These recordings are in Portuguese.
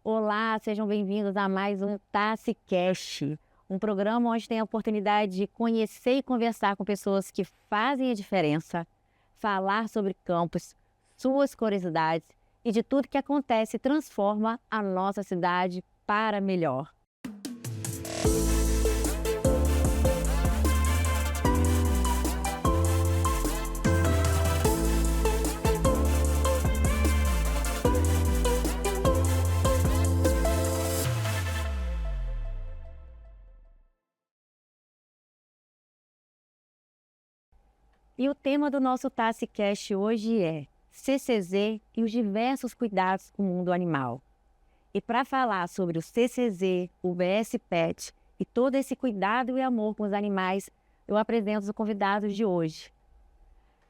Olá, sejam bem-vindos a mais um TaciCast, um programa onde tem a oportunidade de conhecer e conversar com pessoas que fazem a diferença, falar sobre campus, suas curiosidades e de tudo que acontece e transforma a nossa cidade para melhor. E o tema do nosso TaciCast hoje é CCZ e os diversos cuidados com o mundo animal. E para falar sobre o CCZ, o BS Pet e todo esse cuidado e amor com os animais, eu apresento os convidados de hoje.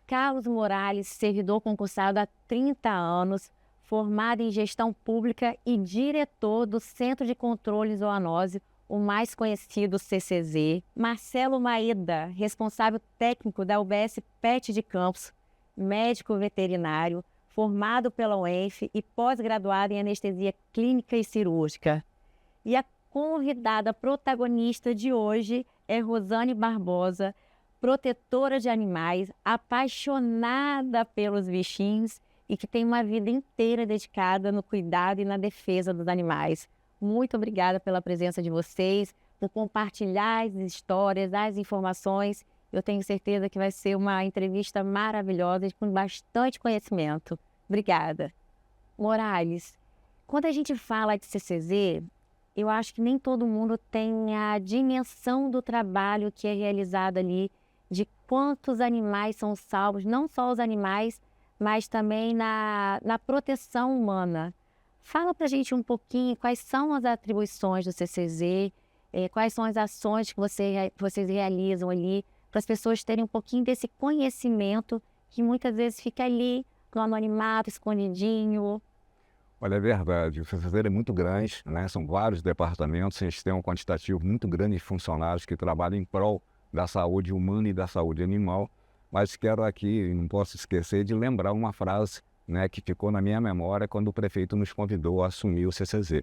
Carlos Morales, servidor concursado há 30 anos, formado em gestão pública e diretor do Centro de Controle Zoonose, o mais conhecido CCZ. Marcelo Maeda, responsável técnico da UBS Pet de Campos, médico veterinário, formado pela UENF e pós-graduado em anestesia clínica e cirúrgica. E a convidada protagonista de hoje é Rosane Barbosa, protetora de animais, apaixonada pelos bichinhos e que tem uma vida inteira dedicada no cuidado e na defesa dos animais. Muito obrigada pela presença de vocês, por compartilhar as histórias, as informações. Eu tenho certeza que vai ser uma entrevista maravilhosa e com bastante conhecimento. Obrigada. Morales, quando a gente fala de CCZ, eu acho que nem todo mundo tem a dimensão do trabalho que é realizado ali, de quantos animais são salvos, não só os animais, mas também na proteção humana. Fala para a gente um pouquinho quais são as atribuições do CCZ, quais são as ações que vocês realizam ali, para as pessoas terem um pouquinho desse conhecimento que muitas vezes fica ali, no anonimato, escondidinho. Olha, é verdade, o CCZ é muito grande, né? São vários departamentos, a gente tem um quantitativo muito grande de funcionários que trabalham em prol da saúde humana e da saúde animal, mas quero aqui, não posso esquecer de lembrar uma frase, né, que ficou na minha memória quando o prefeito nos convidou a assumir o CCZ,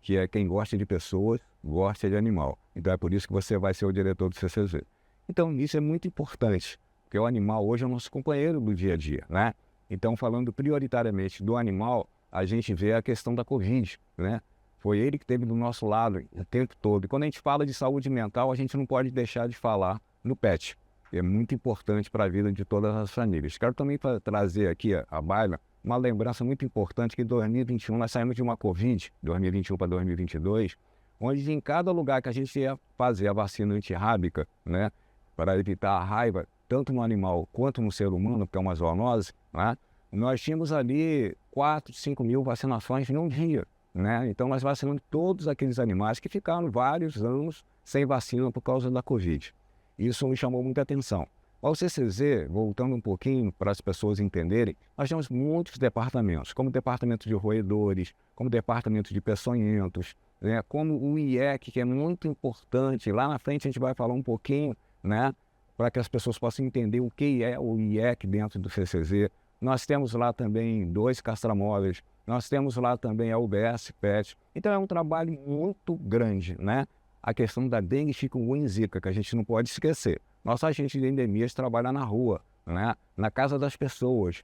que é quem gosta de pessoas, gosta de animal. Então é por isso que você vai ser o diretor do CCZ. Então isso é muito importante, porque o animal hoje é o nosso companheiro do dia a dia, né? Então falando prioritariamente do animal, a gente vê a questão da Covid, né? Foi ele que esteve do nosso lado o tempo todo. E quando a gente fala de saúde mental, a gente não pode deixar de falar no pet. É muito importante para a vida de todas as famílias. Quero também trazer aqui a baila uma lembrança muito importante que em 2021 nós saímos de uma Covid, 2021 para 2022, onde em cada lugar que a gente ia fazer a vacina antirrábica, né, para evitar a raiva, tanto no animal quanto no ser humano, porque é uma zoonose, né, nós tínhamos ali 4, 5 mil vacinações em um dia. Né? Então nós vacinamos todos aqueles animais que ficaram vários anos sem vacina por causa da Covid. Isso me chamou muita atenção. Ao CCZ, voltando um pouquinho para as pessoas entenderem, nós temos muitos departamentos, como o departamento de roedores, como o departamento de peçonhentos, né? Como o IEC, que é muito importante. Lá na frente a gente vai falar um pouquinho, né? Para que as pessoas possam entender o que é o IEC dentro do CCZ. Nós temos lá também 2 castramóveis, nós temos lá também a UBS Pet. Então é um trabalho muito grande, né? A questão da dengue, chikungunya e zika, que a gente não pode esquecer. Nossa agente de endemias trabalha na rua, né? Na casa das pessoas.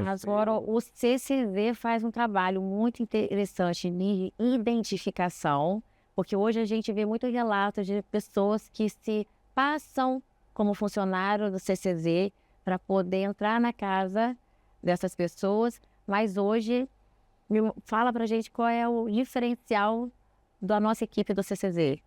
Agora, o CCZ faz um trabalho muito interessante de identificação, porque hoje a gente vê muitos relatos de pessoas que se passam como funcionário do CCZ para poder entrar na casa dessas pessoas, mas hoje, fala para a gente qual é o diferencial da nossa equipe do CCZ.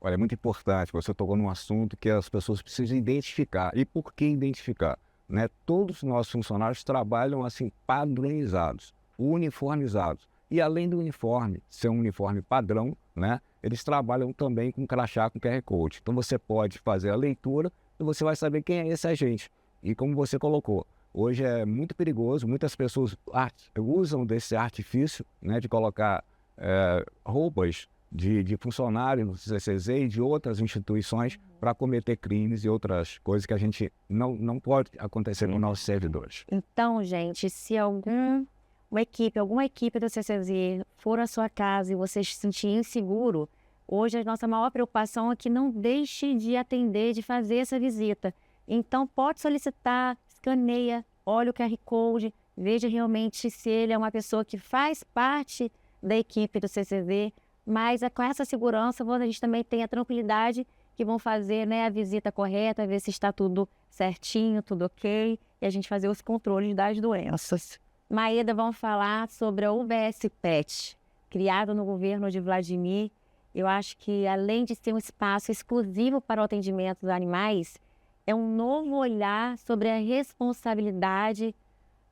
Olha, é muito importante, você tocou num assunto que as pessoas precisam identificar. E por que identificar? Né? Todos os nossos funcionários trabalham assim padronizados, uniformizados. E além do uniforme ser um uniforme padrão, né, eles trabalham também com crachá, com QR Code. Então você pode fazer a leitura e você vai saber quem é esse agente. E como você colocou, hoje é muito perigoso, muitas pessoas usam desse artifício, né, de colocar roupas de funcionários do CCZ e de outras instituições para cometer crimes e outras coisas que a gente não pode acontecer com nossos servidores. Então, gente, se algum alguma equipe do CCZ for à sua casa e você se sentir inseguro, hoje a nossa maior preocupação é que não deixe de atender, de fazer essa visita. Então, pode solicitar, escaneia, olha o QR Code, veja realmente se ele é uma pessoa que faz parte da equipe do CCZ, mas com essa segurança a gente também tem a tranquilidade que vão fazer, né, a visita correta, ver se está tudo certinho, tudo ok, e a gente fazer os controles das doenças. Maeda, vamos falar sobre a UBS PET, criada no governo de Vladimir. Eu acho que, além de ser um espaço exclusivo para o atendimento dos animais, é um novo olhar sobre a responsabilidade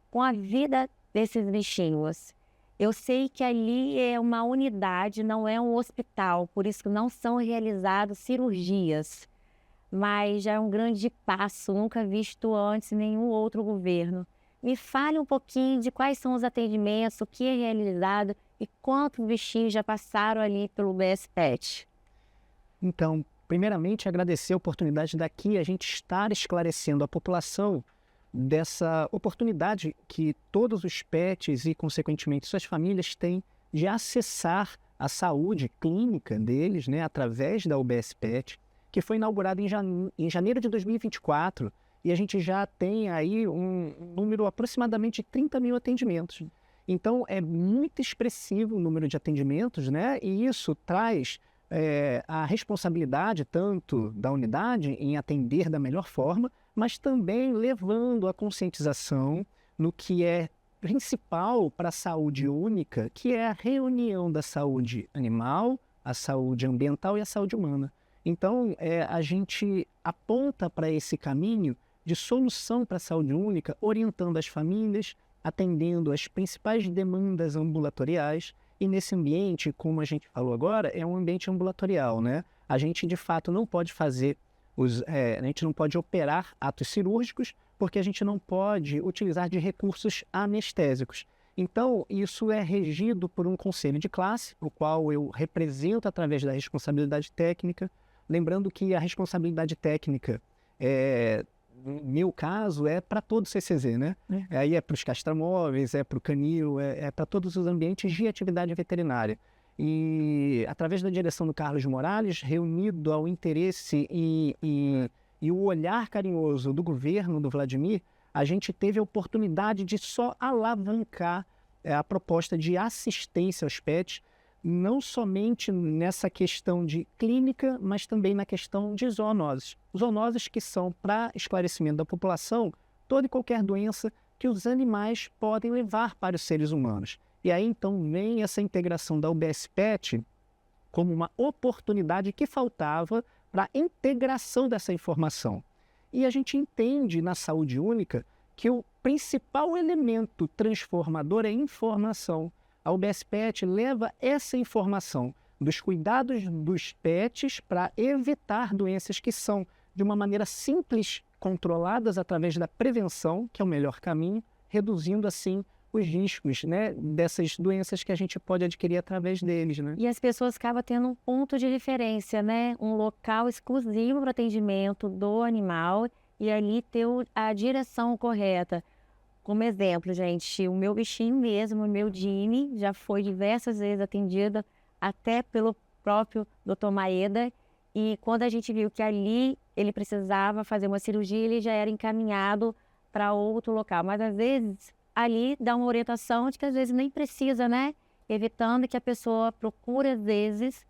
com a vida desses bichinhos. Eu sei que ali é uma unidade, não é um hospital, por isso que não são realizadas cirurgias, mas já é um grande passo, nunca visto antes em nenhum outro governo. Me fale um pouquinho de quais são os atendimentos, o que é realizado e quantos bichinhos já passaram ali pelo UBS PET. Então, primeiramente, agradecer a oportunidade daqui, a gente estar esclarecendo a população dessa oportunidade que todos os pets e, consequentemente, suas famílias têm de acessar a saúde clínica deles, né, através da UBS PET, que foi inaugurada em janeiro de 2024, e a gente já tem aí um número aproximadamente de 30 mil atendimentos. Então, é muito expressivo o número de atendimentos, né, e isso traz a responsabilidade tanto da unidade em atender da melhor forma, mas também levando a conscientização no que é principal para a saúde única, que é a reunião da saúde animal, a saúde ambiental e a saúde humana. Então, a gente aponta para esse caminho de solução para a saúde única, orientando as famílias, atendendo as principais demandas ambulatoriais. E nesse ambiente, como a gente falou agora, é um ambiente ambulatorial, né? A gente, de fato, não pode fazer, a gente não pode operar atos cirúrgicos, porque a gente não pode utilizar de recursos anestésicos. Então, isso é regido por um conselho de classe, o qual eu represento através da responsabilidade técnica. Lembrando que a responsabilidade técnica, no meu caso, é para todo o CCZ, né? Aí é para os castramóveis, é para o canil, é para todos os ambientes de atividade veterinária. E através da direção do Carlos Morales, reunido ao interesse e o olhar carinhoso do governo do Vladimir, a gente teve a oportunidade de só alavancar a proposta de assistência aos pets, não somente nessa questão de clínica, mas também na questão de zoonoses. Zoonoses que são, para esclarecimento da população, toda e qualquer doença que os animais podem levar para os seres humanos. E aí, então, vem essa integração da UBS PET como uma oportunidade que faltava para a integração dessa informação. E a gente entende na saúde única que o principal elemento transformador é informação. A UBS PET leva essa informação dos cuidados dos pets para evitar doenças que são, de uma maneira simples, controladas através da prevenção, que é o melhor caminho, reduzindo assim os riscos, né, dessas doenças que a gente pode adquirir através deles, né? E as pessoas acabam tendo um ponto de referência, né? Um local exclusivo para atendimento do animal e ali ter a direção correta. Como exemplo, gente, o meu bichinho mesmo, o meu Jimmy, já foi diversas vezes atendido até pelo próprio Dr. Maeda. E quando a gente viu que ali ele precisava fazer uma cirurgia, ele já era encaminhado para outro local. Mas às vezes ali dá uma orientação de que às vezes nem precisa, né? Evitando que a pessoa procure às vezes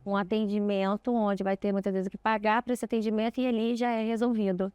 um atendimento onde vai ter muitas vezes que pagar para esse atendimento e ali já é resolvido.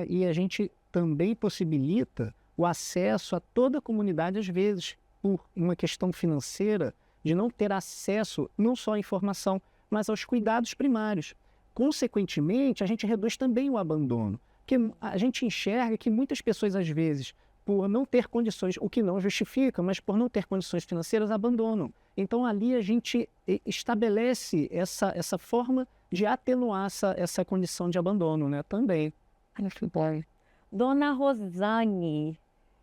E a gente também possibilita o acesso a toda a comunidade, às vezes, por uma questão financeira, de não ter acesso não só à informação, mas aos cuidados primários. Consequentemente, a gente reduz também o abandono, porque a gente enxerga que muitas pessoas, às vezes, por não ter condições, o que não justifica, mas por não ter condições financeiras, abandonam. Então, ali a gente estabelece essa forma de atenuar essa condição de abandono, né, também. Dona Rosane,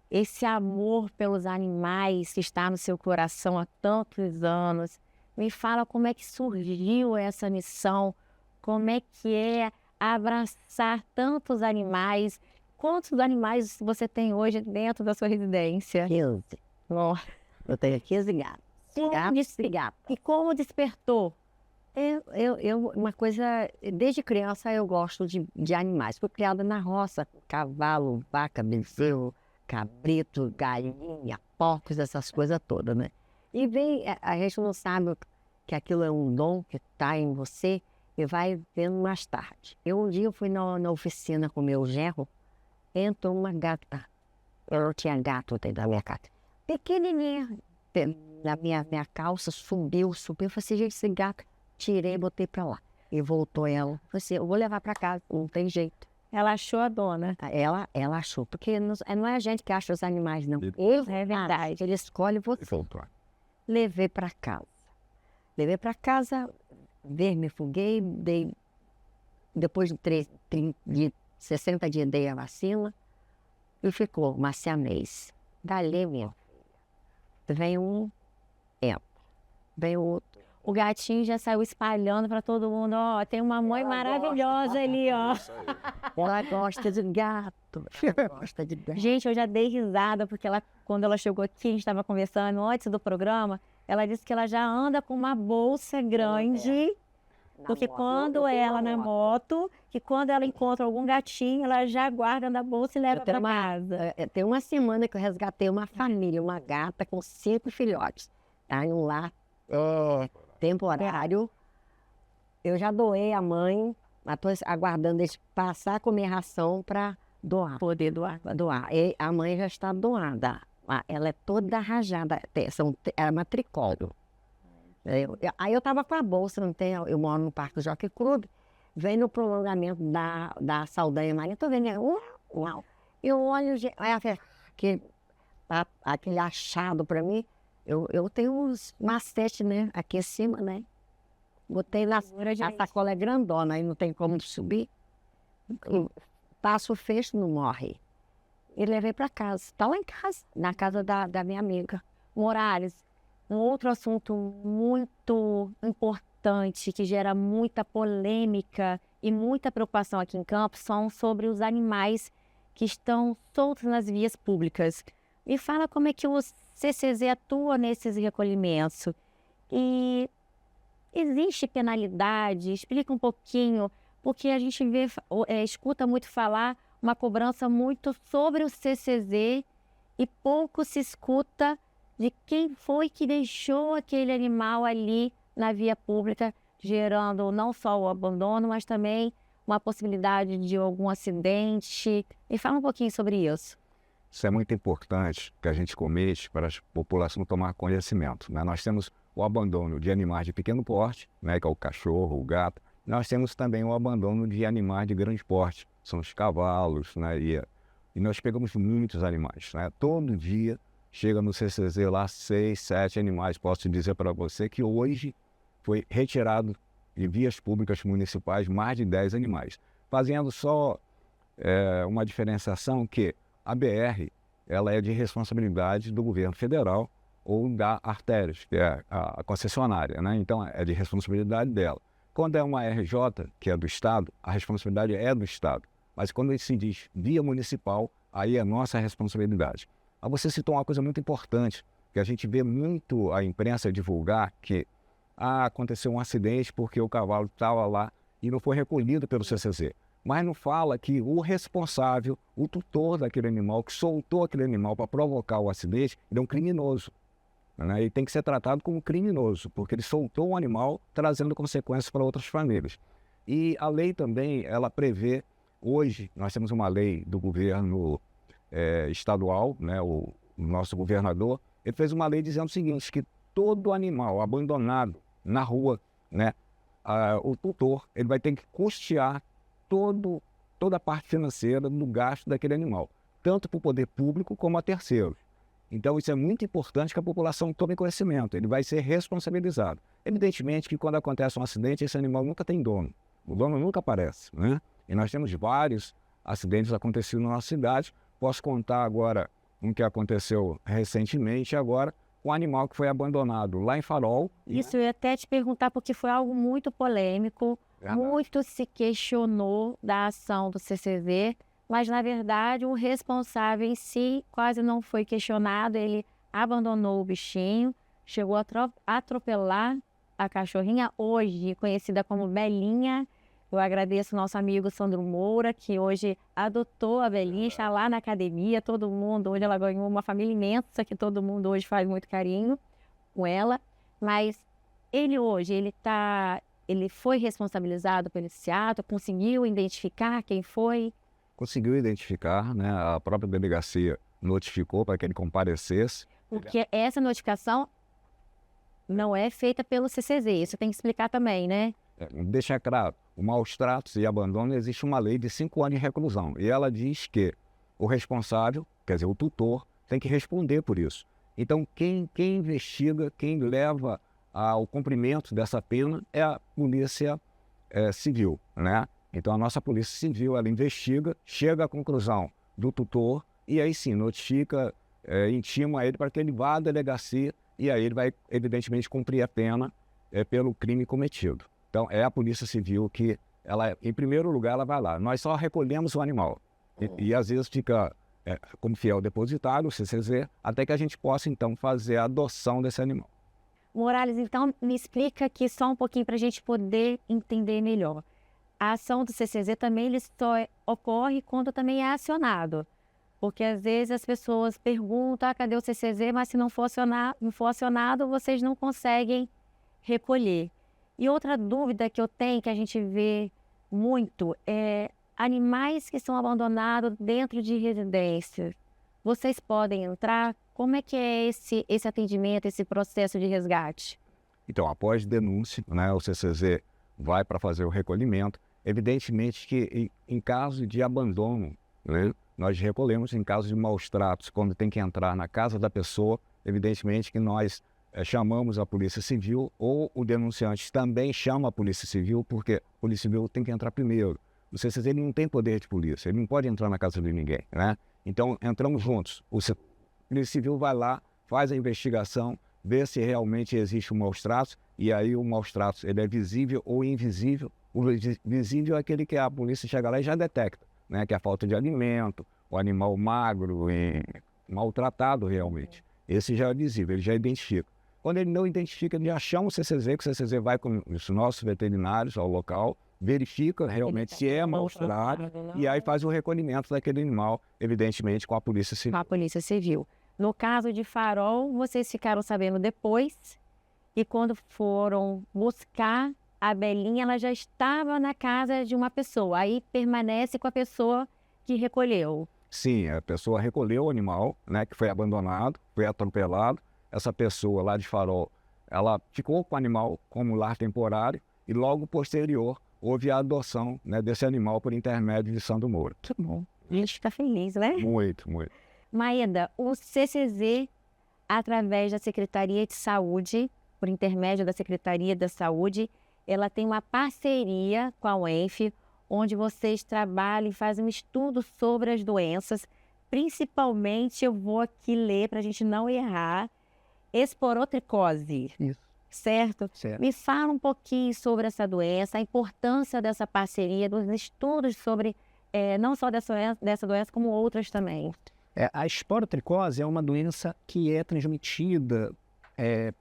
esse amor pelos animais que está no seu coração há tantos anos, me fala como é que surgiu essa missão, como é que é abraçar tantos animais. Quantos animais você tem hoje dentro da sua residência? 15. Nossa, eu tenho 15 gatos. Gatos. E como despertou? Uma coisa, desde criança eu gosto de animais. Fui criada na roça, cavalo, vaca, bezerro, cabrito, galinha, porcos, essas coisas todas, né? E vem, a gente não sabe que aquilo é um dom que está em você e vai vendo mais tarde. Um dia eu fui na oficina com meu genro, entrou uma gata. Eu não tinha gato dentro da minha casa. Pequenininha, na minha calça, subiu. Eu falei assim, gente, esse gato. Tirei e botei pra lá. E voltou ela. Falei assim, eu vou levar pra casa, não tem jeito. Ela achou a dona. Ela achou, porque não é a gente que acha os animais, não. É verdade. Ele escolhe você. Levei pra casa. Levei pra casa, vermifuguei, dei, depois de 60 dias dei a vacina e ficou uma siamês. Dali, minha filha, vem um, entra, vem outro. O gatinho já saiu espalhando para todo mundo. Ó, tem uma mãe maravilhosa ali, ó. Ela gosta de gato. Ela gosta de gato. Gente, eu já dei risada, porque quando ela chegou aqui, a gente estava conversando antes do programa, ela disse que ela já anda com uma bolsa grande, porque quando ela na moto, que quando ela encontra algum gatinho, ela já guarda na bolsa e leva para casa. Tem uma semana que eu resgatei uma família, uma gata com 5 filhotes. Tá em um lar temporário. Eu já doei a mãe, mas estou aguardando eles passar a comer ração para doar. Poder doar. Doar. E a mãe já está doada. Ela é toda rajada. É matricólio. Aí eu estava com a bolsa, não tem? Eu moro no Parque do Jockey Club. Vem no prolongamento da Saldanha Maria. Estou vendo. Uau. Eu olho. Aquele achado para mim. Eu tenho uns macete, né? Aqui em cima, né? Botei lá. A sacola é grandona, aí não tem como subir. Passo o fecho, não morre. E levei para casa. Está lá em casa, na casa da minha amiga. Morales, um outro assunto muito importante, que gera muita polêmica e muita preocupação aqui em Campos, são sobre os animais que estão soltos nas vias públicas. Me fala como é que o CCZ atua nesses recolhimentos. E existe penalidade? Explica um pouquinho, porque a gente escuta muito falar uma cobrança muito sobre o CCZ e pouco se escuta de quem foi que deixou aquele animal ali na via pública, gerando não só o abandono, mas também uma possibilidade de algum acidente. Me fala um pouquinho sobre isso. Isso é muito importante que a gente comete para a população tomar conhecimento, né? Nós temos o abandono de animais de pequeno porte, né, que é o cachorro, o gato. Nós temos também o abandono de animais de grande porte, são os cavalos, né? E nós pegamos muitos animais, né? Todo dia chega no CCZ lá 6, 7 animais. Posso dizer para você que hoje foi retirado de vias públicas municipais mais de 10 animais, fazendo só uma diferenciação que a BR, ela é de responsabilidade do governo federal ou da Artérios, que é a concessionária, né? Então é de responsabilidade dela. Quando é uma RJ, que é do Estado, a responsabilidade é do Estado. Mas quando se diz via municipal, aí é nossa responsabilidade. Aí você citou uma coisa muito importante, que a gente vê muito a imprensa divulgar, que aconteceu um acidente porque o cavalo estava lá e não foi recolhido pelo CCZ. Mas não fala que o responsável, o tutor daquele animal, que soltou aquele animal para provocar o acidente, ele é um criminoso, né? Ele tem que ser tratado como criminoso, porque ele soltou o animal trazendo consequências para outras famílias. E a lei também, ela prevê, hoje nós temos uma lei do governo estadual, né? O nosso governador, ele fez uma lei dizendo o seguinte, que todo animal abandonado na rua, né? O tutor, ele vai ter que custear toda a parte financeira do gasto daquele animal, tanto para o poder público como a terceiros. Então isso é muito importante que a população tome conhecimento, ele vai ser responsabilizado. Evidentemente que quando acontece um acidente, esse animal nunca tem dono, o dono nunca aparece, né? E nós temos vários acidentes acontecidos na nossa cidade. Posso contar agora um que aconteceu recentemente agora, um animal que foi abandonado lá em Farol. Isso eu ia até te perguntar, porque foi algo muito polêmico. Muito se questionou da ação do CCZ, mas na verdade o responsável em si quase não foi questionado, ele abandonou o bichinho, chegou a atropelar a cachorrinha, hoje conhecida como Belinha. Eu agradeço ao nosso amigo Sandro Moura, que hoje adotou a Belinha, está lá na academia, todo mundo, hoje ela ganhou uma família imensa, que todo mundo hoje faz muito carinho com ela, mas ele hoje, ele foi responsabilizado por esse ato, conseguiu identificar quem foi? Conseguiu identificar, né? A própria delegacia notificou para que ele comparecesse. Porque essa notificação não é feita pelo CCZ, isso tem que explicar também, né? Deixa claro, o maus tratos e abandono, existe uma lei de 5 anos de reclusão. E ela diz que o responsável, quer dizer, o tutor, tem que responder por isso. Então, quem investiga, quem leva ao cumprimento dessa pena é a polícia civil, né? Então, a nossa polícia civil, ela investiga, chega à conclusão do tutor e aí sim notifica, intima ele para que ele vá à delegacia e aí ele vai, evidentemente, cumprir a pena pelo crime cometido. Então, é a Polícia Civil que, ela, em primeiro lugar, ela vai lá. Nós só recolhemos o animal. E às vezes fica como fiel depositário, o CCZ, até que a gente possa, então, fazer a adoção desse animal. Morales, então, me explica aqui só um pouquinho para a gente poder entender melhor. A ação do CCZ também ele só ocorre quando também é acionado. Porque às vezes as pessoas perguntam, cadê o CCZ? Mas se não for acionado, vocês não conseguem recolher. E outra dúvida que eu tenho, que a gente vê muito, é animais que são abandonados dentro de residências. Vocês podem entrar? Como é que é esse atendimento, esse processo de resgate? Então, após denúncia, né, o CCZ vai para fazer o recolhimento. Evidentemente que em caso de abandono, né, nós recolhemos. Em caso de maus tratos, quando tem que entrar na casa da pessoa, evidentemente que nós chamamos a Polícia Civil, ou o denunciante também chama a Polícia Civil, porque a Polícia Civil tem que entrar primeiro. O CCZ ele não tem poder de polícia, ele não pode entrar na casa de ninguém, né? Então, entramos juntos. A Polícia Civil vai lá, faz a investigação, vê se realmente existe um maus tratos, e aí o maus tratos ele é visível ou invisível. O visível é aquele que a polícia chega lá e já detecta, né? Que é a falta de alimento, o animal magro e maltratado realmente. Esse já é visível, ele já identifica. Quando ele não identifica, ele já chama o CCZ, que o CCZ vai com os nossos veterinários ao local, verifica realmente se é maus tratos e aí faz o recolhimento daquele animal, evidentemente com a Polícia Civil. Com a Polícia Civil. No caso de Farol, vocês ficaram sabendo depois e quando foram buscar a Belinha, ela já estava na casa de uma pessoa, aí permanece com a pessoa que recolheu. Sim, a pessoa recolheu o animal, né, que foi abandonado, foi atropelado. Essa pessoa lá de Farol, ela ficou com o animal como lar temporário e logo posterior houve a adoção, né, desse animal por intermédio de Sandro Moura. Que bom. A gente fica feliz, né? Muito, muito. Maeda, o CCZ, através da Secretaria de Saúde, por intermédio da Secretaria da Saúde, ela tem uma parceria com a UENF, onde vocês trabalham e fazem um estudo sobre as doenças. Principalmente, eu vou aqui ler para a gente não errar, esporotricose. Isso. Certo? Certo. Me fala um pouquinho sobre essa doença, a importância dessa parceria, dos estudos sobre, não só dessa doença, como outras também. A esporotricose é uma doença que é transmitida,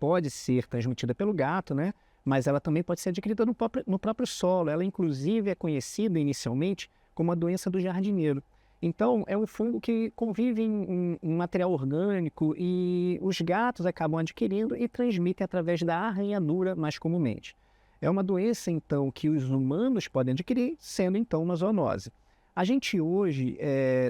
pode ser transmitida pelo gato, né? Mas ela também pode ser adquirida no próprio solo. Ela, inclusive, é conhecida inicialmente como a doença do jardineiro. Então, é um fungo que convive em material orgânico e os gatos acabam adquirindo e transmitem através da arranhadura mais comumente. É uma doença, então, que os humanos podem adquirir, sendo, então, uma zoonose. A gente hoje,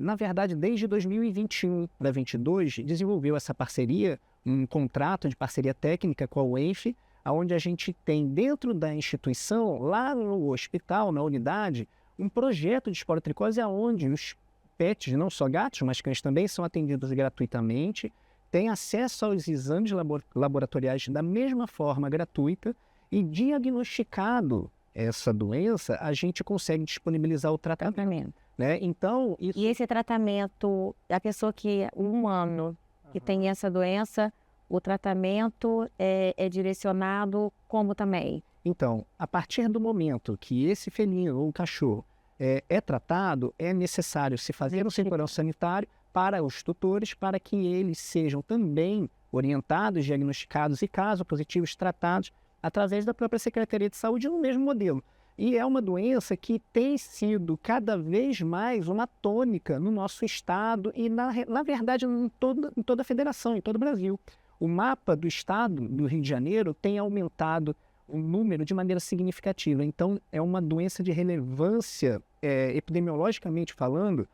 na verdade, desde 2021 para 2022, desenvolveu essa parceria, um contrato de parceria técnica com a UENF, onde a gente tem dentro da instituição, lá no hospital, na unidade, um projeto de esporotricose onde os pets, não só gatos, mas cães também, são atendidos gratuitamente, têm acesso aos exames laboratoriais da mesma forma gratuita e, diagnosticado essa doença, a gente consegue disponibilizar o tratamento. Né? Então, E esse tratamento, a pessoa o humano que tem essa doença, o tratamento é direcionado como também? Então, a partir do momento que esse felino ou cachorro é tratado, é necessário se fazer um cinturão sanitário para os tutores, para que eles sejam também orientados, diagnosticados e, caso positivos, tratados através da própria Secretaria de Saúde no mesmo modelo. E é uma doença que tem sido cada vez mais uma tônica no nosso estado e, na verdade, em toda a federação, em todo o Brasil. O mapa do estado do Rio de Janeiro tem aumentado o número de maneira significativa. Então, é uma doença de relevância, epidemiologicamente falando,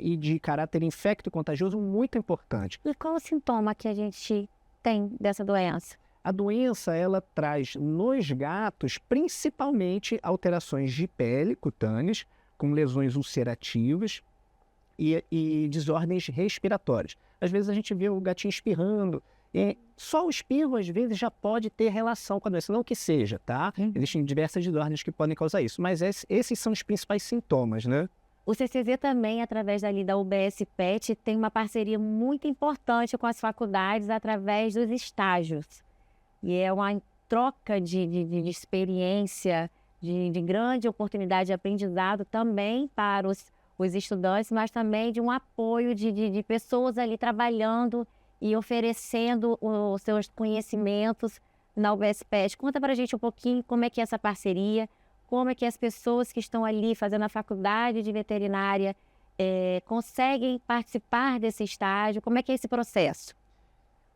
e de caráter infecto-contagioso muito importante. E qual o sintoma que a gente tem dessa doença? A doença, ela traz nos gatos, principalmente, alterações de pele cutâneas, com lesões ulcerativas e desordens respiratórias. Às vezes a gente vê o gatinho espirrando. Só o espirro, às vezes, já pode ter relação com a doença. Não que seja, tá? Existem diversas desordens que podem causar isso. Mas esses são os principais sintomas, né? O CCZ também, através da UBS PET, tem uma parceria muito importante com as faculdades através dos estágios. E é uma troca de experiência, de grande oportunidade de aprendizado também para os estudantes, mas também de um apoio de pessoas ali trabalhando e oferecendo os seus conhecimentos na UBS PET. Conta para a gente um pouquinho como é que é essa parceria, como é que as pessoas que estão ali fazendo a faculdade de veterinária conseguem participar desse estágio, como é que é esse processo?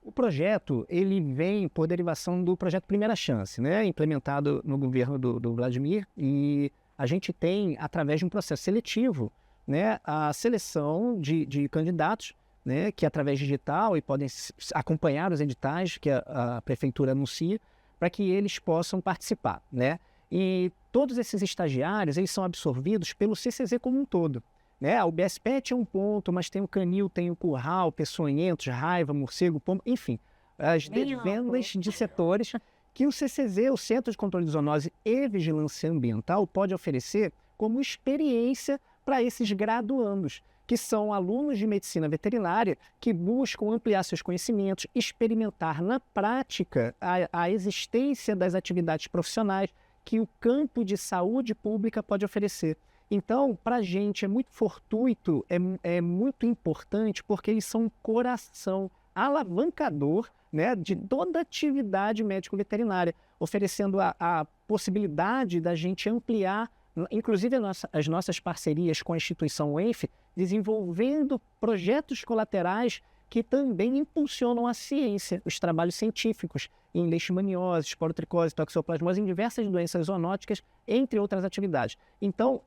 O projeto, ele vem por derivação do projeto Primeira Chance, né? Implementado no governo do Vladimir, e a gente tem, através de um processo seletivo, né, a seleção de candidatos, né, que através digital e podem acompanhar os editais que a prefeitura anuncia, para que eles possam participar, né? E todos esses estagiários, eles são absorvidos pelo CCZ como um todo. Né? A UBS PET é um ponto, mas tem o canil, tem o curral, peçonhentos, raiva, morcego, pombo, enfim, as dezenas de setores que o CCZ, o Centro de Controle de Zoonose e Vigilância Ambiental, pode oferecer como experiência para esses graduandos, que são alunos de medicina veterinária que buscam ampliar seus conhecimentos, experimentar na prática a existência das atividades profissionais que o campo de saúde pública pode oferecer. Então, para a gente é muito fortuito, é muito importante, porque eles são um coração alavancador, né, de toda a atividade médico-veterinária, oferecendo a possibilidade da gente ampliar, inclusive as nossas parcerias com a instituição UENF, desenvolvendo projetos colaterais que também impulsionam a ciência, os trabalhos científicos em leishmaniose, esporotricose, toxoplasmose, em diversas doenças zoonóticas, entre outras atividades. Então,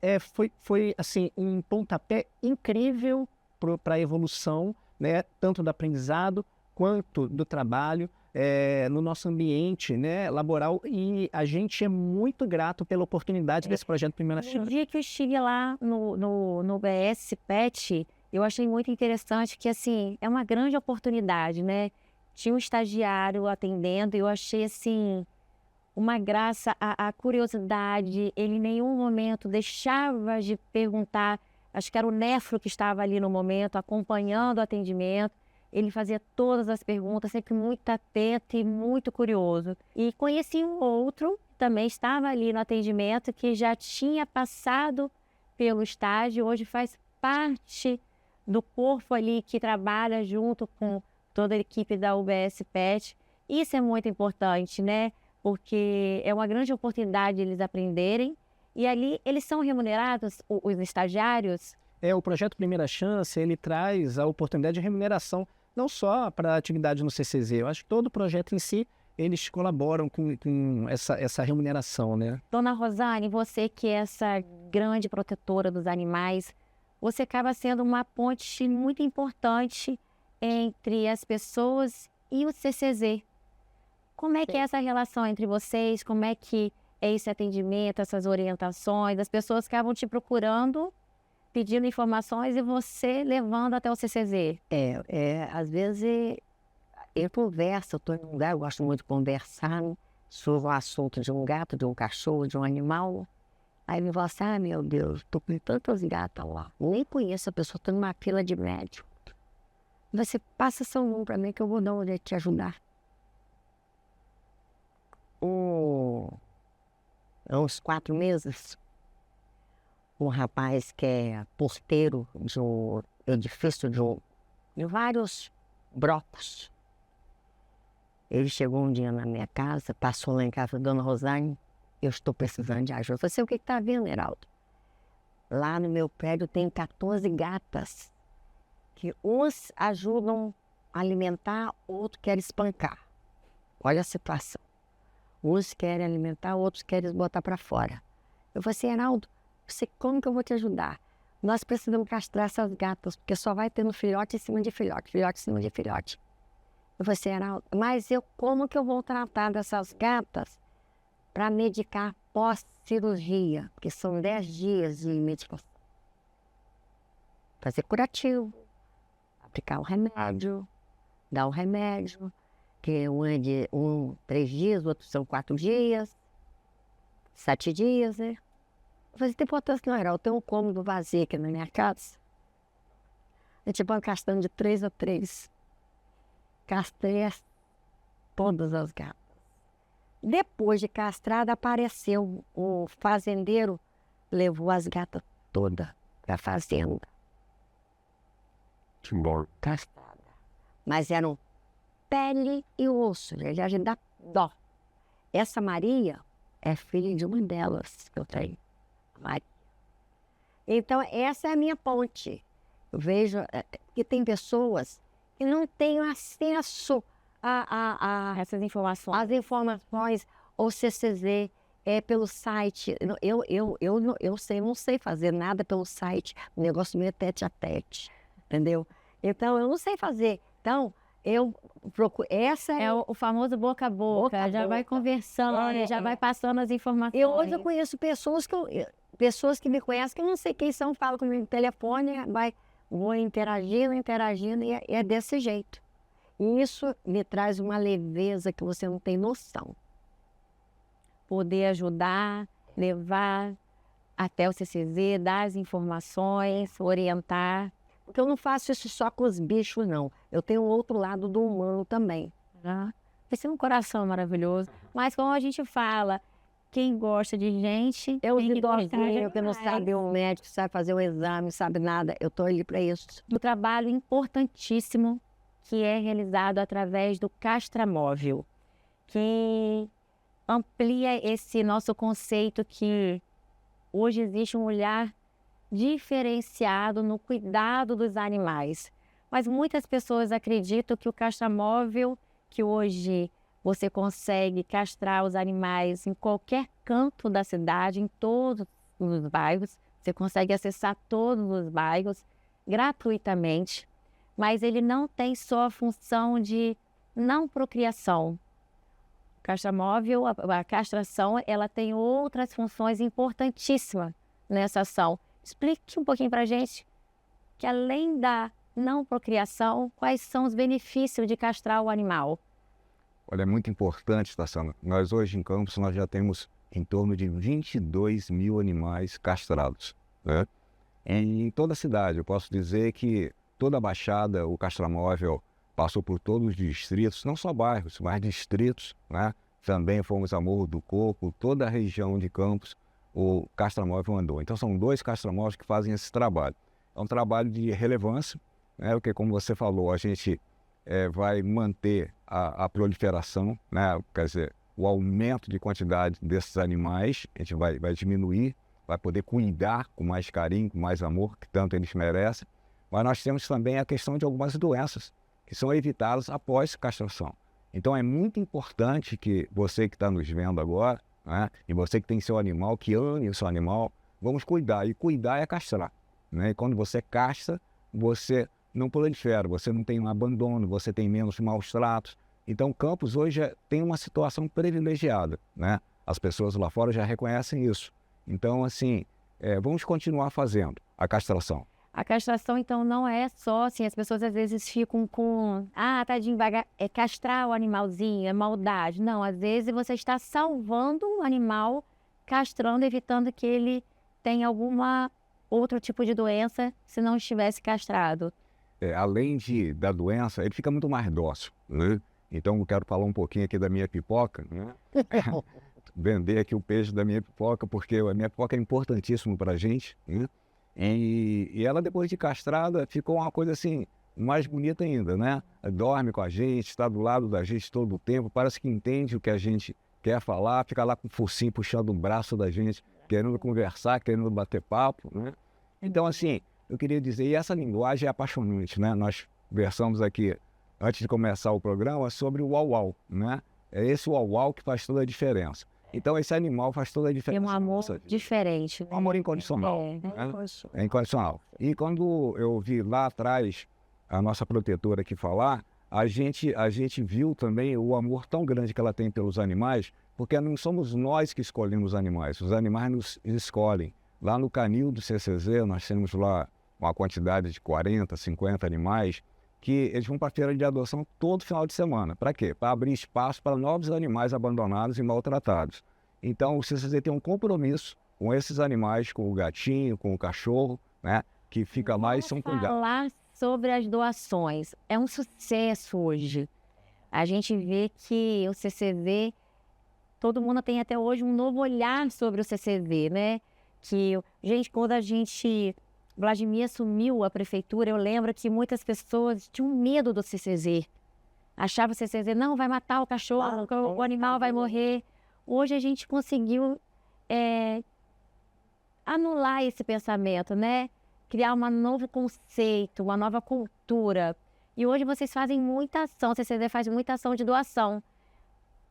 foi assim, um pontapé incrível para a evolução, né, tanto do aprendizado quanto do trabalho no nosso ambiente, né, laboral, e a gente é muito grato pela oportunidade desse projeto Primeira Chance. No dia que eu estive lá no UBS PET, eu achei muito interessante que, assim, é uma grande oportunidade, né? Tinha um estagiário atendendo e eu achei, assim, uma graça, a curiosidade. Ele em nenhum momento deixava de perguntar. Acho que era o nefro que estava ali no momento, acompanhando o atendimento. Ele fazia todas as perguntas, sempre muito atento e muito curioso. E conheci um outro, também estava ali no atendimento, que já tinha passado pelo estágio, hoje faz parte do corpo ali que trabalha junto com toda a equipe da UBS PET. Isso é muito importante, né? Porque é uma grande oportunidade de eles aprenderem. E ali eles são remunerados, os estagiários? O projeto Primeira Chance, ele traz a oportunidade de remuneração, não só para a atividade no CCZ, eu acho que todo o projeto em si, eles colaboram com essa remuneração, né? Dona Rosane, você que é essa grande protetora dos animais, você acaba sendo uma ponte muito importante entre as pessoas e o CCZ. Como é que é essa relação entre vocês? Como é que é esse atendimento, essas orientações? As pessoas acabam te procurando, pedindo informações e você levando até o CCZ. Às vezes eu converso, eu estou em um lugar, eu gosto muito de conversar, né, sobre o assunto de um gato, de um cachorro, de um animal. Aí me fala assim, meu Deus, estou com tantas gatas lá, nem conheço a pessoa, estou numa fila de médico. Você passa seu número para mim que eu vou dar um jeito de te ajudar. Há uns 4 meses, um rapaz que é porteiro edifício de vários blocos. Ele chegou um dia na minha casa, passou lá em casa, Dona Rosane, eu estou precisando de ajuda. Eu falei, o que está vendo, Heraldo? Lá no meu prédio tem 14 gatas, que uns ajudam a alimentar, outros querem espancar. Olha a situação. Uns querem alimentar, outros querem botar para fora. Eu falei assim, Heraldo, como que eu vou te ajudar? Nós precisamos castrar essas gatas, porque só vai tendo filhote em cima de filhote, filhote em cima de filhote. Eu falei assim, Heraldo, mas como que eu vou tratar dessas gatas para medicar pós-cirurgia? Porque são 10 dias de medicação. Fazer curativo, aplicar o remédio, dar o remédio, que um é de 3 dias, outros são 4 dias, 7 dias, né? Eu falei, tem importância não, Heraldo, tem um cômodo vazio aqui na minha casa. A gente vai castrando de 3 a 3. Castrei todas as gatas. Depois de castrada, apareceu o fazendeiro, levou as gatas todas para a fazenda. Castrada. Mas eram pele e osso, ele já dá dó. Essa Maria é filha de uma delas que eu tenho, a Maria. Então, essa é a minha ponte. Eu vejo que tem pessoas que não têm acesso Essas informações. às informações, ou CCZ, pelo site. Eu não sei fazer nada pelo site, o negócio meu é tete a tete, entendeu? Então, eu não sei fazer. Então, eu procuro. Essa É o famoso boca a boca, já vai conversando, já vai passando as informações. Hoje eu conheço pessoas que me conhecem, que eu não sei quem são, falam comigo no telefone, vou interagindo, e é desse jeito. E isso me traz uma leveza que você não tem noção. Poder ajudar, levar até o CCZ, dar as informações, orientar. Porque eu não faço isso só com os bichos, não. Eu tenho o outro lado do humano também. Né? Esse é um coração maravilhoso. Mas como a gente fala, quem gosta de gente... Eu tem que gostar de idosinho que não animais. sabe um médico, sabe fazer um exame, sabe nada. Eu estou ali para isso. Do trabalho importantíssimo que é realizado através do castramóvel, que amplia esse nosso conceito que hoje existe um olhar diferenciado no cuidado dos animais. Mas muitas pessoas acreditam que o castramóvel, que hoje você consegue castrar os animais em qualquer canto da cidade, em todos os bairros, você consegue acessar todos os bairros gratuitamente, mas ele não tem só a função de não procriação. O castramóvel, a castração, ela tem outras funções importantíssimas nessa ação. Explique um pouquinho para a gente que além da não procriação, quais são os benefícios de castrar o animal? Olha, é muito importante, Tassana. Nós hoje em Campos nós já temos em torno de 22 mil animais castrados, né? Em toda a cidade, eu posso dizer que toda a Baixada, o castramóvel passou por todos os distritos, não só bairros, mas distritos, né? Também fomos a Morro do Coco, toda a região de Campos, o castramóvel andou. Então são 2 castramóveis que fazem esse trabalho. É um trabalho de relevância, né? Porque como você falou, a gente vai manter a proliferação, né? Quer dizer, o aumento de quantidade desses animais, a gente vai diminuir, vai poder cuidar com mais carinho, com mais amor, que tanto eles merecem. Mas nós temos também a questão de algumas doenças que são evitadas após castração. Então é muito importante que você que está nos vendo agora, né? E você que tem seu animal, que ame o seu animal, vamos cuidar. E cuidar é castrar, né? E quando você castra, você não prolifera, você não tem um abandono, você tem menos maus tratos. Então Campos hoje tem uma situação privilegiada, né? As pessoas lá fora já reconhecem isso. Então, assim, vamos continuar fazendo a castração. A castração, então, não é só assim, as pessoas às vezes ficam com, tadinho, é castrar o animalzinho, é maldade. Não, às vezes você está salvando o animal, castrando, evitando que ele tenha alguma outro tipo de doença se não estivesse castrado. Além da doença, ele fica muito mais dócil, né? Então, eu quero falar um pouquinho aqui da minha pipoca, né? Vender aqui o peixe da minha pipoca, porque a minha pipoca é importantíssimo para a gente, né? E ela, depois de castrada, ficou uma coisa assim, mais bonita ainda, né? Dorme com a gente, está do lado da gente todo o tempo, parece que entende o que a gente quer falar, fica lá com o focinho puxando o braço da gente, querendo conversar, querendo bater papo, né? Então, assim, eu queria dizer, e essa linguagem é apaixonante, né? Nós conversamos aqui, antes de começar o programa, sobre o uau-uau, né? É esse uau-uau que faz toda a diferença. Então, esse animal faz toda a diferença. Tem um amor diferente. Um amor incondicional. É. Né? É incondicional. E quando eu vi lá atrás a nossa protetora aqui falar, a gente viu também o amor tão grande que ela tem pelos animais, porque não somos nós que escolhemos os animais nos escolhem. Lá no canil do CCZ, nós temos lá uma quantidade de 40, 50 animais, que eles vão para a feira de adoção todo final de semana. Para quê? Para abrir espaço para novos animais abandonados e maltratados. Então, o CCZ tem um compromisso com esses animais, com o gatinho, com o cachorro, né? Que fica lá e são cuidados. Falar sobre as doações. É um sucesso hoje. A gente vê que o CCZ, todo mundo tem até hoje um novo olhar sobre o CCZ, né? Que, gente, quando Vladimir assumiu a prefeitura, eu lembro que muitas pessoas tinham medo do CCZ. Achavam o CCZ, não, vai matar o cachorro, o animal vai morrer. Hoje a gente conseguiu anular esse pensamento, né? Criar um novo conceito, uma nova cultura. E hoje vocês fazem muita ação, o CCZ faz muita ação de doação.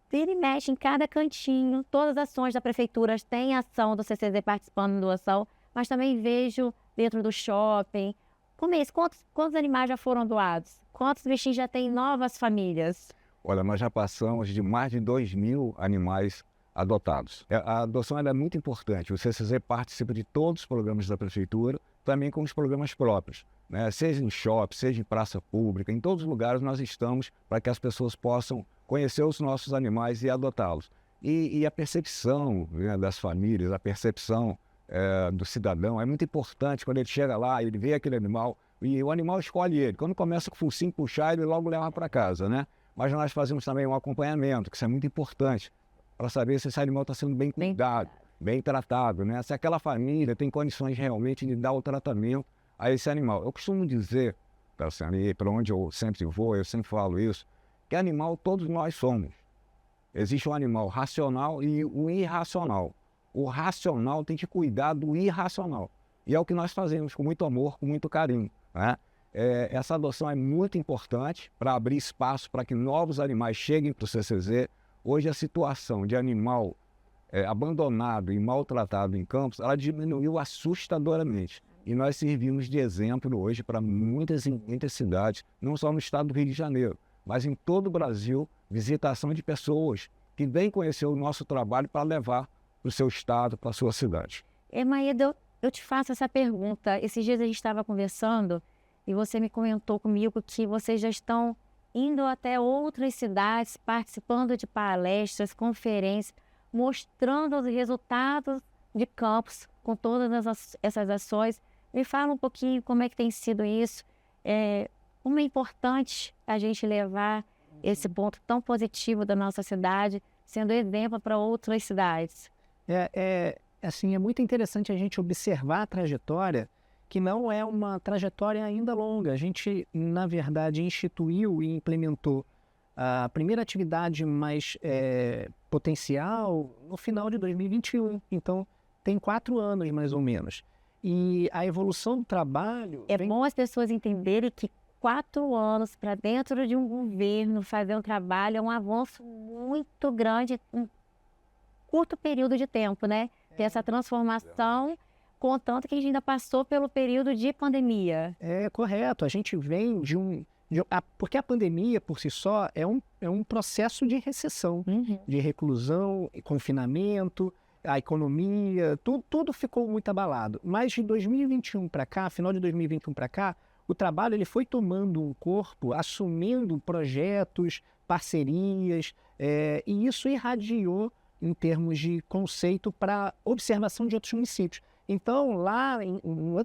Vira e mexe em cada cantinho, todas as ações da prefeitura têm ação do CCZ participando da doação, mas também vejo dentro do shopping. Como é isso? Quantos animais já foram doados? Quantos bichinhos já têm novas famílias? Olha, nós já passamos de mais de 2.000 animais adotados. A adoção ela é muito importante. O CCZ participa de todos os programas da prefeitura, também com os programas próprios, né? Seja em shopping, seja em praça pública, em todos os lugares nós estamos para que as pessoas possam conhecer os nossos animais e adotá-los. E a percepção, né, das famílias, a percepção do cidadão é muito importante. Quando ele chega lá, ele vê aquele animal e o animal escolhe ele. Quando começa com o focinho puxar, ele logo leva para casa, né? Mas nós fazemos também um acompanhamento, que isso é muito importante, para saber se esse animal está sendo bem cuidado, bem tratado, né? Se aquela família tem condições realmente de dar o tratamento a esse animal. Eu costumo dizer, para onde eu sempre vou, eu sempre falo isso, que animal todos nós somos. Existe um animal racional e o irracional. O racional tem que cuidar do irracional. E é o que nós fazemos com muito amor, com muito carinho, né? Essa adoção é muito importante para abrir espaço para que novos animais cheguem para o CCZ. Hoje a situação de animal abandonado e maltratado em campos, ela diminuiu assustadoramente. E nós servimos de exemplo hoje para muitas cidades, não só no estado do Rio de Janeiro, mas em todo o Brasil, visitação de pessoas que vêm conhecer o nosso trabalho para levar para o seu estado, para a sua cidade. Maeda, eu te faço essa pergunta. Esses dias a gente estava conversando e você me comentou comigo que vocês já estão indo até outras cidades, participando de palestras, conferências, mostrando os resultados de campos com todas essas ações. Me fala um pouquinho como é que tem sido isso. Como é importante a gente levar esse ponto tão positivo da nossa cidade, sendo exemplo para outras cidades. Assim, é muito interessante a gente observar a trajetória, que não é uma trajetória ainda longa. A gente, na verdade, instituiu e implementou a primeira atividade mais potencial no final de 2021. Então, tem 4 anos, mais ou menos. E a evolução do trabalho... bom as pessoas entenderem que 4 anos para dentro de um governo fazer um trabalho é um avanço muito grande em um curto período de tempo, né? Ter essa transformação, contanto que a gente ainda passou pelo período de pandemia. É correto, a gente vem porque a pandemia, por si só, é um processo de recessão, de reclusão, confinamento, a economia, tudo ficou muito abalado. Mas de 2021 para cá, final de 2021 para cá, o trabalho ele foi tomando um corpo, assumindo projetos, parcerias, e isso irradiou em termos de conceito para observação de outros municípios. Então, lá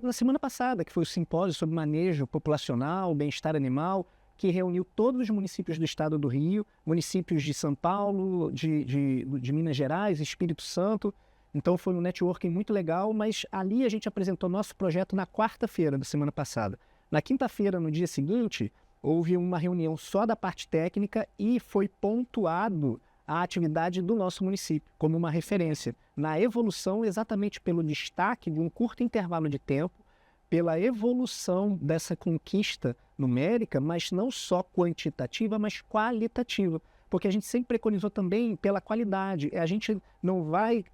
na semana passada, que foi o simpósio sobre manejo populacional, bem-estar animal, que reuniu todos os municípios do estado do Rio, municípios de São Paulo, de Minas Gerais, Espírito Santo, Então foi um networking muito legal, mas ali a gente apresentou nosso projeto na quarta-feira da semana passada. Na quinta-feira, no dia seguinte, houve uma reunião só da parte técnica e foi pontuado a atividade do nosso município como uma referência na evolução, exatamente pelo destaque de um curto intervalo de tempo, pela evolução dessa conquista numérica, mas não só quantitativa, mas qualitativa. Porque a gente sempre preconizou também pela qualidade. A gente não vai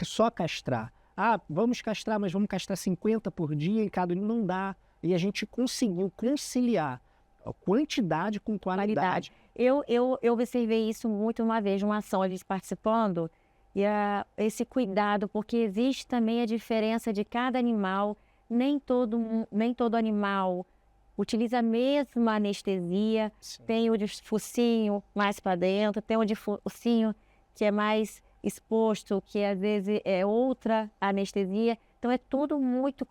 só castrar. Ah, vamos castrar, mas vamos castrar 50 por dia em cada... Não dá. E a gente conseguiu conciliar a quantidade com qualidade. Eu observei isso muito uma vez, numa ação, a gente participando, e esse cuidado, porque existe também a diferença de cada animal. Nem todo animal utiliza a mesma anestesia. Sim. Tem o de focinho mais para dentro, tem o de focinho que é mais exposto, que às vezes é outra anestesia. Então é tudo muito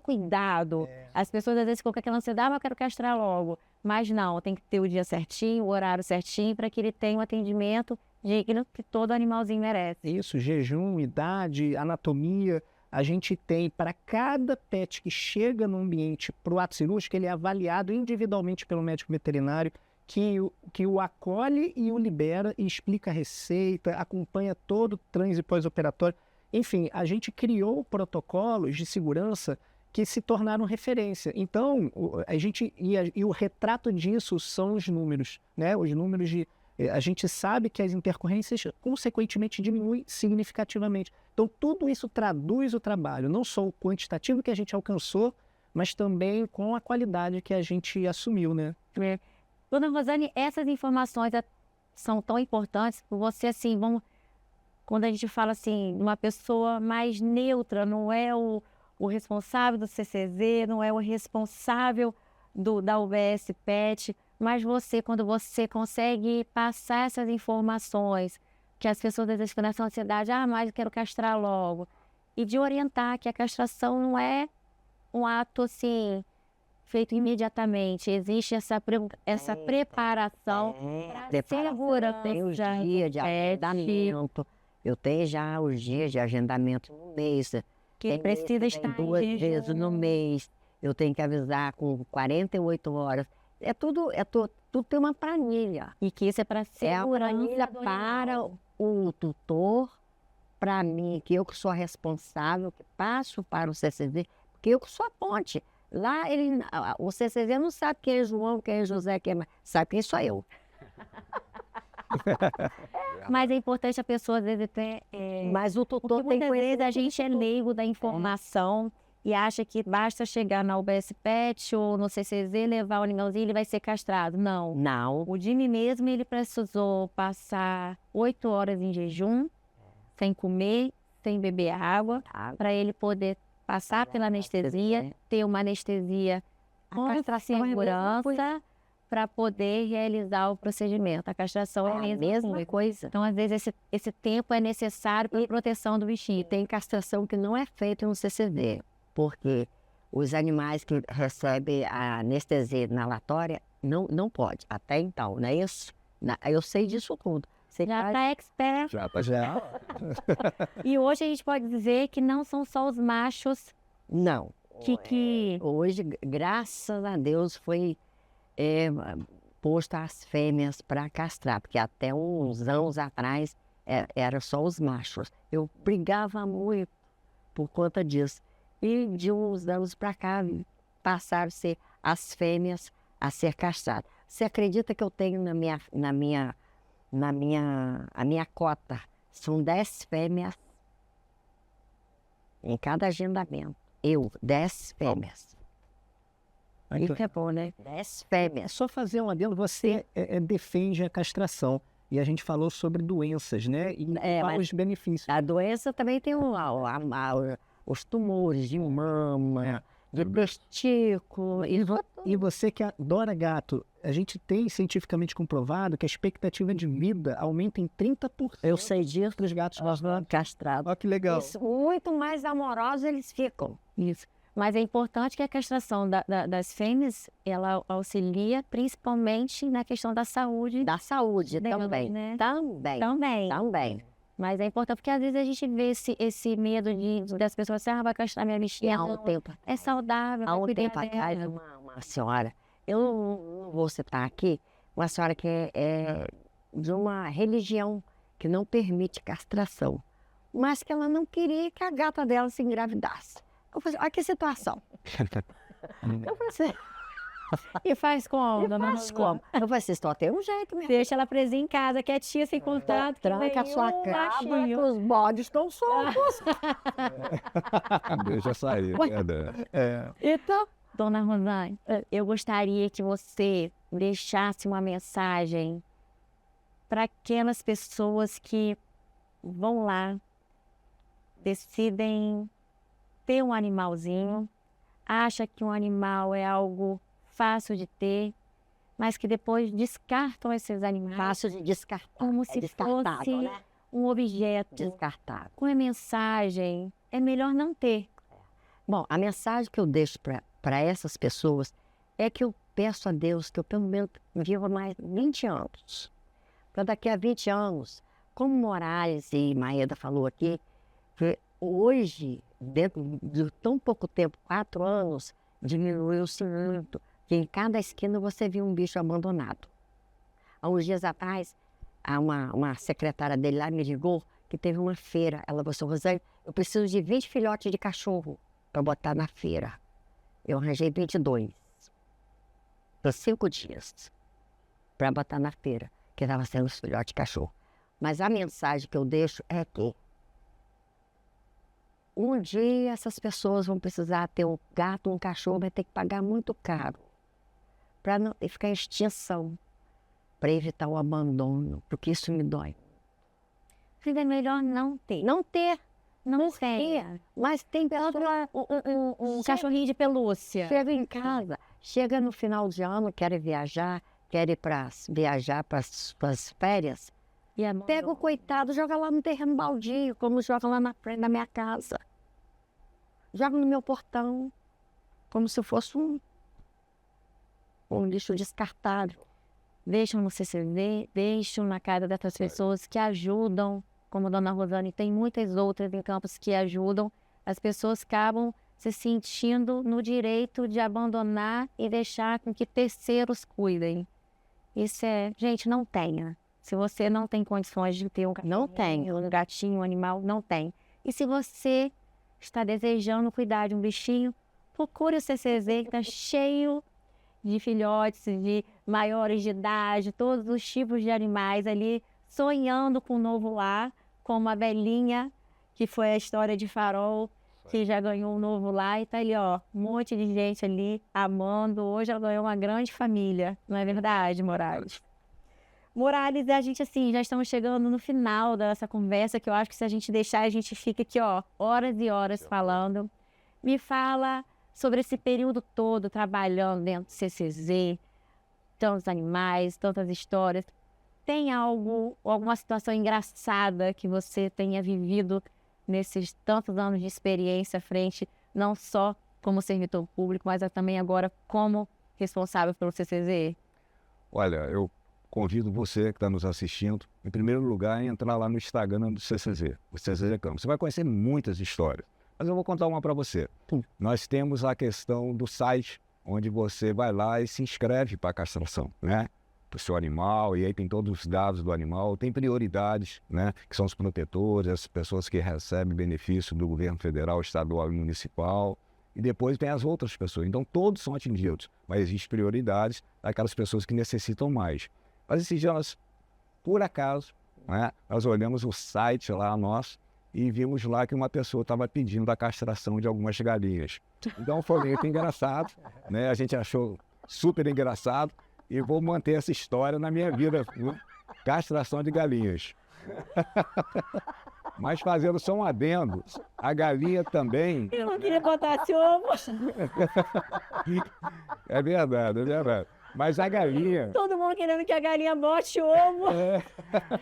cuidado. As pessoas às vezes ficam com aquela ansiedade, mas eu quero castrar logo. Mas não, tem que ter o dia certinho, o horário certinho, para que ele tenha um atendimento digno que todo animalzinho merece. Isso, jejum, idade, anatomia. A gente tem, para cada pet que chega no ambiente para o ato cirúrgico, ele é avaliado individualmente pelo médico veterinário, que o acolhe e o libera e explica a receita, acompanha todo o transe pós-operatório. Enfim, a gente criou protocolos de segurança que se tornaram referência. Então, o retrato disso são os números, né? Os números de... A gente sabe que as intercorrências, consequentemente, diminuem significativamente. Então, tudo isso traduz o trabalho, não só o quantitativo que a gente alcançou, mas também com a qualidade que a gente assumiu, né? Dona Rosane, essas informações são tão importantes, porque você, assim, quando a gente fala, assim, de uma pessoa mais neutra, não é o responsável do CCZ, não é o responsável da UBS PET, mas quando você consegue passar essas informações, que as pessoas às vezes ficam nessa ansiedade, mas eu quero castrar logo, e de orientar que a castração não é um ato assim, feito imediatamente, existe essa preparação para segurança. Tem os dias de agendamento, eu tenho já os dias de agendamento no mês, que precisa estar duas vezes no mês, eu tenho que avisar com 48 horas. Tudo tem uma planilha. E que isso é para segurança. É a planilha para o tutor, para mim, que eu que sou a responsável, que passo para o CCZ, porque eu que sou a ponte. Lá, o CCZ não sabe quem é João, quem é José, sabe quem sou eu. Mas é importante a pessoa, às vezes, ter... Mas o tutor tem que muitas vezes a gente é leigo da informação e acha que basta chegar na UBS PET ou no CCZ, levar o animalzinho e ele vai ser castrado. Não. Não. O Jimmy mesmo, ele precisou passar 8 horas em jejum, sem comer, sem beber água, para ele poder passar pela anestesia, ter uma anestesia com segurança para poder realizar o procedimento. A castração é a mesma coisa. Então, às vezes, esse tempo é necessário para a proteção do bichinho. E tem castração que não é feita no CCZ, porque os animais que recebem a anestesia inalatória não pode, até então, não é isso? Eu sei disso tudo. Você já está expert. Já. E hoje a gente pode dizer que não são só os machos. Não. Que... Hoje, graças a Deus, foi posto as fêmeas para castrar, porque até uns anos atrás era só os machos. Eu brigava muito por conta disso. E de uns anos para cá passaram a ser as fêmeas a ser castradas. Você acredita que eu tenho a minha cota? São 10 fêmeas em cada agendamento. 10 fêmeas. Isso é bom, né? 10 fêmeas. Só fazer um adendo, você defende a castração. E a gente falou sobre doenças, né? E os benefícios. A doença também tem os tumores de mama, de testículo. E você que adora gato, a gente tem cientificamente comprovado que a expectativa de vida aumenta em 30%. Eu sei disso. Dos gatos castrados. Olha que legal. Isso, muito mais amorosos eles ficam. Isso. Mas é importante que a castração das fêmeas, ela auxilia principalmente na questão da saúde. Da saúde delas, também. Né? Também. Mas é importante, porque às vezes a gente vê esse medo das pessoas assim, vai castrar minha bichinha. Há um tempo, É saudável, há vai um cuidar tempo atrás, dela. uma senhora, eu não vou citar aqui, uma senhora que é de uma religião que não permite castração, mas que ela não queria que a gata dela se engravidasse. Eu falei, olha que situação. Eu falei assim, E faz como, e dona faz Rosana? como? Eu falei, vocês estão tem um jeito mesmo. Deixa ela presa em casa, quietinha, sem contato. que Tranca a vem sua um cabra que machinho. os bodes estão soltos. Deixa sair, Ué. verdade. Então, Dona Rosane, eu gostaria que você deixasse uma mensagem para aquelas pessoas que vão lá, decidem ter um animalzinho, acha que um animal é algo fácil de ter, mas que depois descartam esses animais fácil de descartar. como É se descartável, fosse né? um objeto. Descartável. Com a mensagem, é melhor não ter. Bom, a mensagem que eu deixo para essas pessoas é que eu peço a Deus que eu pelo menos viva mais 20 anos. Para daqui a 20 anos, como Morales e Maeda falou aqui, que hoje, dentro de tão pouco tempo, 4 anos, diminuiu-se muito, que em cada esquina você via um bicho abandonado. Há uns dias atrás, uma secretária dele lá me ligou que teve uma feira. Ela falou assim, Rosane, eu preciso de 20 filhotes de cachorro para botar na feira. Eu arranjei 22. Por 5 dias. Para botar na feira, que estava sendo os filhotes de cachorro. Mas a mensagem que eu deixo é que um dia essas pessoas vão precisar ter um gato, um cachorro, vai ter que pagar muito caro para não ficar em extinção, para evitar o abandono, porque isso me dói. Mas é melhor não ter. Não ter, Não por tenha. quê? Mas tem pessoas Um cachorrinho de pelúcia. chega em casa, chega no final de ano, querem viajar, querem viajar para as férias, E é pega o coitado, joga lá no terreno baldio, como joga lá na frente da minha casa. Joga no meu portão, como se fosse um lixo descartável. Deixam no CCV, deixam na casa dessas pessoas que ajudam, como a Dona Rosane, tem muitas outras em Campos que ajudam. As pessoas acabam se sentindo no direito de abandonar e deixar com que terceiros cuidem. Isso é, gente, não tenha. Se você não tem condições de ter um cachorro, Não tem. um gatinho, um animal, não tem. E se você está desejando cuidar de um bichinho, procure o CCZ, que está cheio de filhotes, de maiores de idade, todos os tipos de animais ali, sonhando com um novo lar, como a velhinha, que foi a história de Farol, que já ganhou um novo lar, e tá ali, ó, um monte de gente ali amando. Hoje ela ganhou uma grande família, não é verdade, Morales? Morales, a gente assim, já estamos chegando no final dessa conversa, que eu acho que se a gente deixar, a gente fica aqui, ó, horas e horas falando. Me fala sobre esse período todo trabalhando dentro do CCZ, tantos animais, tantas histórias. Tem alguma situação engraçada que você tenha vivido nesses tantos anos de experiência à frente, não só como servidor público, mas também agora como responsável pelo CCZ? Olha, eu convido você que está nos assistindo, em primeiro lugar, a entrar lá no Instagram do CCZ, o CCZ Campos. Você vai conhecer muitas histórias, mas eu vou contar uma para você. Nós temos a questão do site, onde você vai lá e se inscreve para a castração, né? Para o seu animal, e aí tem todos os dados do animal, tem prioridades, né? Que são os protetores, as pessoas que recebem benefício do governo federal, estadual e municipal, e depois tem as outras pessoas. Então todos são atingidos, mas existem prioridades daquelas pessoas que necessitam mais. Mas esses dias, por acaso, né, nós olhamos o site lá nosso e vimos lá que uma pessoa estava pedindo a castração de algumas galinhas. Então foi muito engraçado, né? A gente achou super engraçado e vou manter essa história na minha vida, né? Castração de galinhas. Mas fazendo só um adendo, a galinha também... Eu não queria botar esse ovo. É verdade, é verdade. Mas a galinha... Todo mundo querendo que a galinha bote ovo.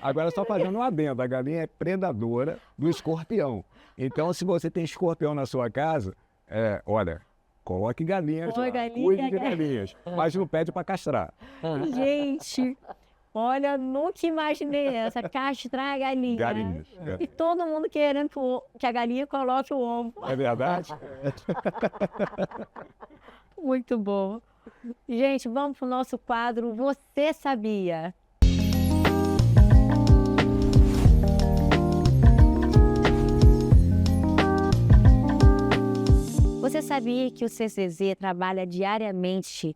Agora, só fazendo um adendo, a galinha é predadora do escorpião. Então, se você tem escorpião na sua casa, olha, coloque galinhas lá, galinha, cuide de galinhas, mas não pede para castrar. Gente, Olha, nunca imaginei essa, castrar a galinha. Galinhas. E todo mundo querendo que a galinha coloque o ovo. É verdade? Muito bom. Gente, vamos para o nosso quadro Você Sabia? Você sabia que o CCZ trabalha diariamente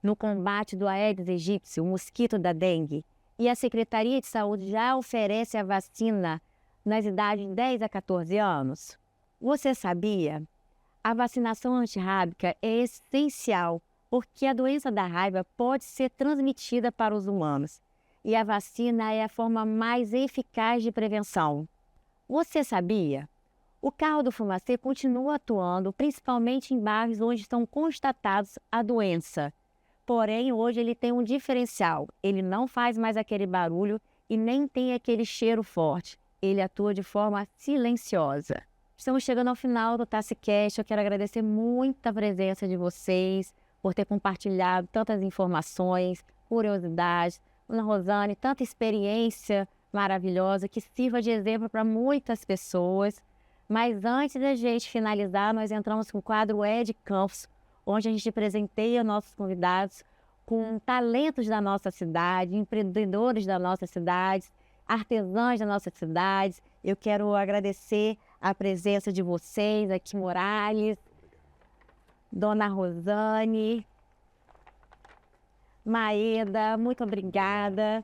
no combate do Aedes aegypti, o mosquito da dengue? E a Secretaria de Saúde já oferece a vacina nas idades de 10 a 14 anos? Você sabia? A vacinação antirrábica é essencial porque a doença da raiva pode ser transmitida para os humanos e a vacina é a forma mais eficaz de prevenção. Você sabia? O carro do Fumacê continua atuando principalmente em bairros onde estão constatados a doença. Porém, hoje ele tem um diferencial. Ele não faz mais aquele barulho e nem tem aquele cheiro forte. Ele atua de forma silenciosa. Estamos chegando ao final do TaciCast. Eu quero agradecer muito a presença de vocês, por ter compartilhado tantas informações, curiosidades. Ana Rosane, tanta experiência maravilhosa que sirva de exemplo para muitas pessoas. Mas antes da gente finalizar, nós entramos com o quadro Ed Campos, onde a gente presenteia nossos convidados com talentos da nossa cidade, empreendedores da nossa cidade, artesãs da nossa cidade. Eu quero agradecer a presença de vocês aqui, Morales, Dona Rosane, Maeda, muito obrigada.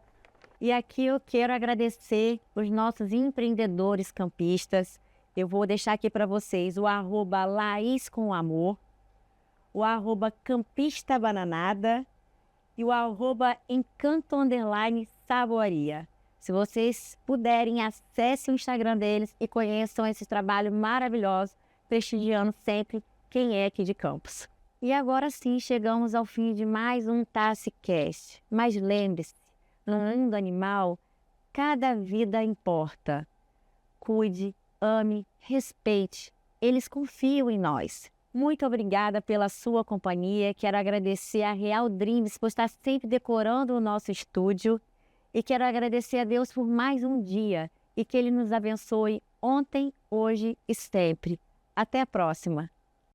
E aqui eu quero agradecer os nossos empreendedores campistas. Eu vou deixar aqui para vocês o @Laís com Amor, o @Campista Bananada e o @Encanto_Saboaria. Se vocês puderem, acessem o Instagram deles e conheçam esse trabalho maravilhoso, prestigiando sempre quem é aqui de Campos. E agora sim, chegamos ao fim de mais um TaciCast. Mas lembre-se, no mundo animal, cada vida importa. Cuide, ame, respeite. Eles confiam em nós. Muito obrigada pela sua companhia. Quero agradecer a Real Dreams por estar sempre decorando o nosso estúdio. E quero agradecer a Deus por mais um dia. E que Ele nos abençoe ontem, hoje e sempre. Até a próxima.